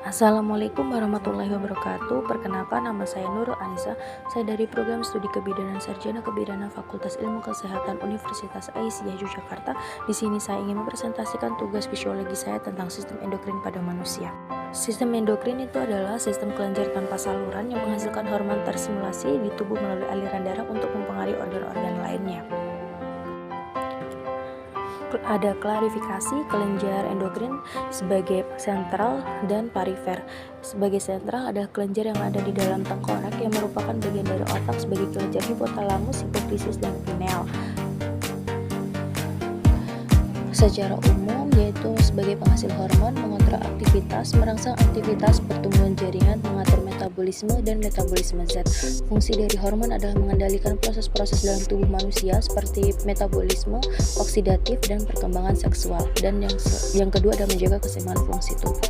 Assalamualaikum warahmatullahi wabarakatuh. Perkenalkan, nama saya Nurul Anissa. Saya dari program studi kebidanan Sarjana Kebidanan Fakultas Ilmu Kesehatan Universitas Aisyah Yogyakarta. Di sini saya ingin mempresentasikan tugas fisiologi saya tentang sistem endokrin pada manusia. Sistem endokrin itu adalah sistem kelenjar tanpa saluran yang menghasilkan hormon tersimulasi di tubuh melalui aliran darah untuk mempengaruhi organ-organ lainnya. Ada klarifikasi kelenjar endokrin sebagai sentral dan perifer. Sebagai sentral ada kelenjar yang ada di dalam tengkorak yang merupakan bagian dari otak sebagai kelenjar hipotalamus, hipofisis, dan pineal. Secara umum yaitu sebagai penghasil hormon, mengontrol aktivitas, merangsang aktivitas pertumbuhan jaringan, mengatur metabolisme dan metabolisme zat. Fungsi dari hormon adalah mengendalikan proses-proses dalam tubuh manusia seperti metabolisme, oksidatif, dan perkembangan seksual. Dan yang kedua adalah menjaga keseimbangan fungsi tubuh.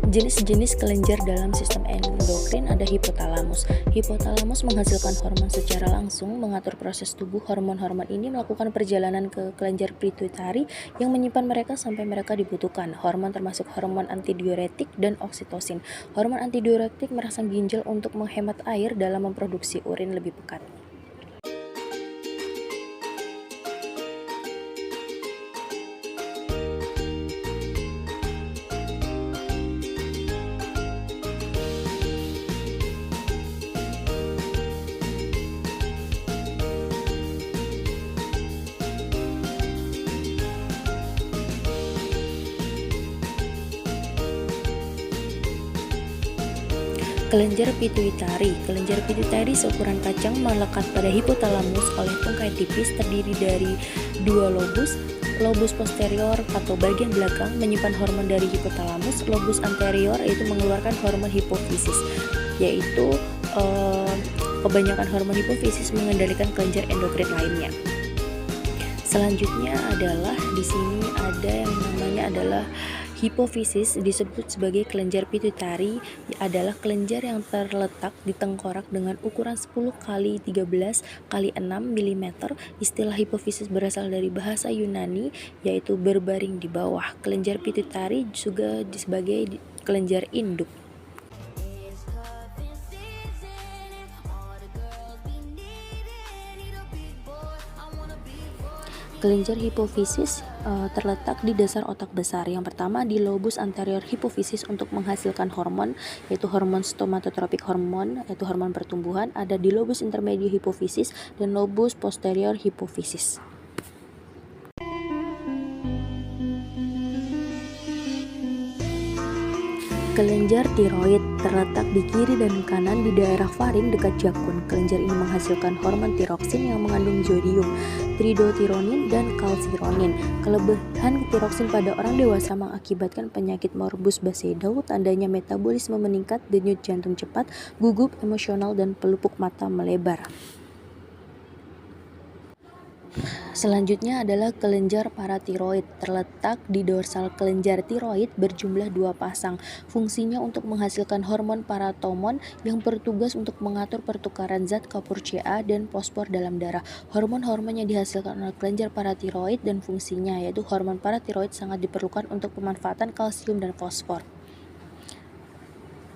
Jenis-jenis kelenjar dalam sistem endokrin ada hipotalamus. Hipotalamus menghasilkan hormon secara langsung, mengatur proses tubuh. Hormon-hormon ini melakukan perjalanan ke kelenjar pituitari yang menyimpan mereka sampai mereka dibutuhkan. Hormon termasuk hormon antidiuretik dan oksitosin. Hormon antidiuretik merangsang ginjal untuk menghemat air dalam memproduksi urin lebih pekat. Kelenjar pituitari. Kelenjar pituitari seukuran kacang melekat pada hipotalamus oleh tungkai tipis, terdiri dari dua lobus. Lobus posterior atau bagian belakang menyimpan hormon dari hipotalamus. Lobus anterior yaitu mengeluarkan hormon hipofisis, yaitu kebanyakan hormon hipofisis mengendalikan kelenjar endokrin lainnya. Selanjutnya adalah di sini ada yang namanya adalah hipofisis, disebut sebagai kelenjar pituitari, adalah kelenjar yang terletak di tengkorak dengan ukuran 10 x 13 x 6 mm. Istilah hipofisis berasal dari bahasa Yunani, yaitu berbaring di bawah. Kelenjar pituitari juga sebagai kelenjar induk. Kelenjar hipofisis terletak di dasar otak besar. Yang pertama di lobus anterior hipofisis untuk menghasilkan hormon, yaitu hormon stomatotropic hormon, yaitu hormon pertumbuhan. Ada di lobus intermedio hipofisis dan lobus posterior hipofisis. Kelenjar tiroid terletak di kiri dan kanan di daerah faring dekat jakun. Kelenjar ini menghasilkan hormon tiroksin yang mengandung zodium, tridotironin, dan kalsironin. Kelebihan tiroksin pada orang dewasa mengakibatkan penyakit morbus Basedow, tandanya metabolisme meningkat, denyut jantung cepat, gugup emosional, dan pelupuk mata melebar. Selanjutnya adalah kelenjar paratiroid, terletak di dorsal kelenjar tiroid, berjumlah 2 pasang. Fungsinya untuk menghasilkan hormon paratomon yang bertugas untuk mengatur pertukaran zat kapur Ca dan fosfor dalam darah. Hormon-hormon yang dihasilkan oleh kelenjar paratiroid dan fungsinya yaitu hormon paratiroid sangat diperlukan untuk pemanfaatan kalsium dan fosfor.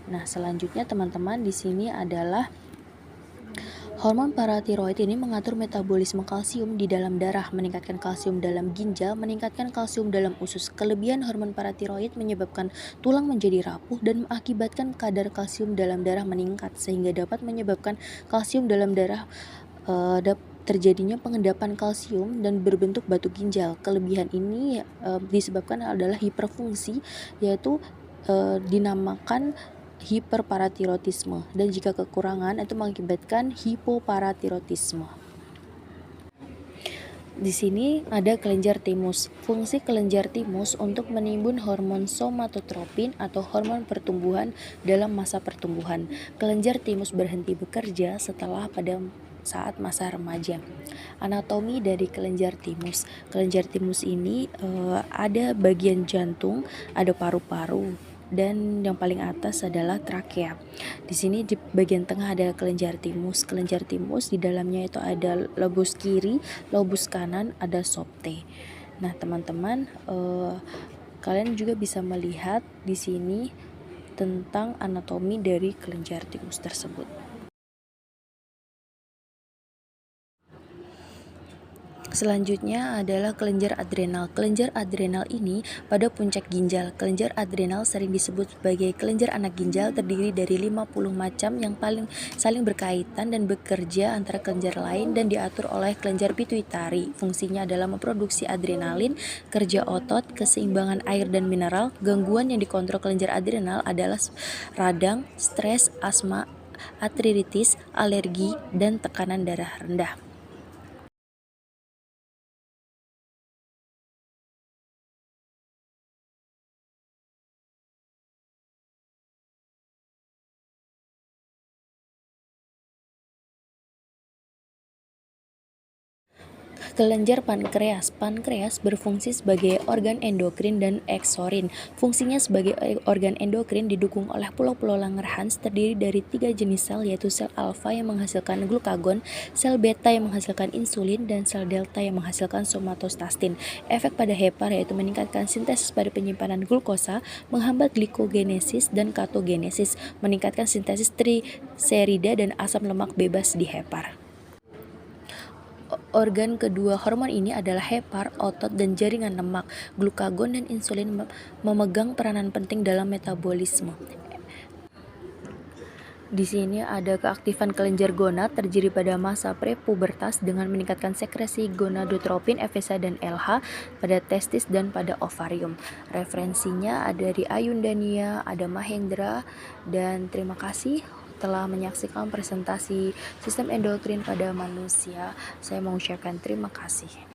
Nah, selanjutnya teman-teman di sini adalah hormon paratiroid ini mengatur metabolisme kalsium di dalam darah, meningkatkan kalsium dalam ginjal, meningkatkan kalsium dalam usus. Kelebihan hormon paratiroid menyebabkan tulang menjadi rapuh dan mengakibatkan kadar kalsium dalam darah meningkat, sehingga dapat menyebabkan kalsium dalam darah terjadinya pengendapan kalsium dan berbentuk batu ginjal. Kelebihan ini disebabkan adalah hiperfungsi, yaitu dinamakan hiperparatiroidisme, dan jika kekurangan itu mengakibatkan hipoparatiroidisme. Di sini ada kelenjar timus. Fungsi kelenjar timus untuk menimbun hormon somatotropin atau hormon pertumbuhan dalam masa pertumbuhan. Kelenjar timus berhenti bekerja setelah pada saat masa remaja. Anatomi dari kelenjar timus. Kelenjar timus ini ada bagian jantung, ada paru-paru, dan yang paling atas adalah trakea. Di sini di bagian tengah ada kelenjar timus. Kelenjar timus di dalamnya itu ada lobus kiri, lobus kanan, ada softe. Nah, teman-teman, Kalian juga bisa melihat di sini tentang anatomi dari kelenjar timus tersebut. Selanjutnya adalah kelenjar adrenal. Kelenjar adrenal ini pada puncak ginjal. Kelenjar adrenal sering disebut sebagai kelenjar anak ginjal, terdiri dari 50 macam yang paling saling berkaitan dan bekerja antara kelenjar lain dan diatur oleh kelenjar pituitari. Fungsinya adalah memproduksi adrenalin, kerja otot, keseimbangan air dan mineral. Gangguan yang dikontrol kelenjar adrenal adalah radang, stres, asma, artritis, alergi, dan tekanan darah rendah. Kelenjar pankreas. Pankreas berfungsi sebagai organ endokrin dan eksorin. Fungsinya sebagai organ endokrin didukung oleh pulau-pulau Langerhans, terdiri dari 3 jenis sel, yaitu sel alfa yang menghasilkan glukagon, sel beta yang menghasilkan insulin, dan sel delta yang menghasilkan somatostatin. Efek pada hepar yaitu meningkatkan sintesis pada penyimpanan glukosa, menghambat glikogenesis dan ketogenesis, meningkatkan sintesis triserida dan asam lemak bebas di hepar. Organ kedua hormon ini adalah hepar, otot, dan jaringan lemak. Glukagon dan insulin memegang peranan penting dalam metabolisme. Di sini ada keaktifan kelenjar gonad terdiri pada masa prepubertas dengan meningkatkan sekresi gonadotropin, FSH, dan LH pada testis dan pada ovarium. Referensinya ada dari Ayundania, ada Mahendra, dan terima kasih telah menyaksikan presentasi sistem endokrin pada manusia. Saya mengucapkan terima kasih.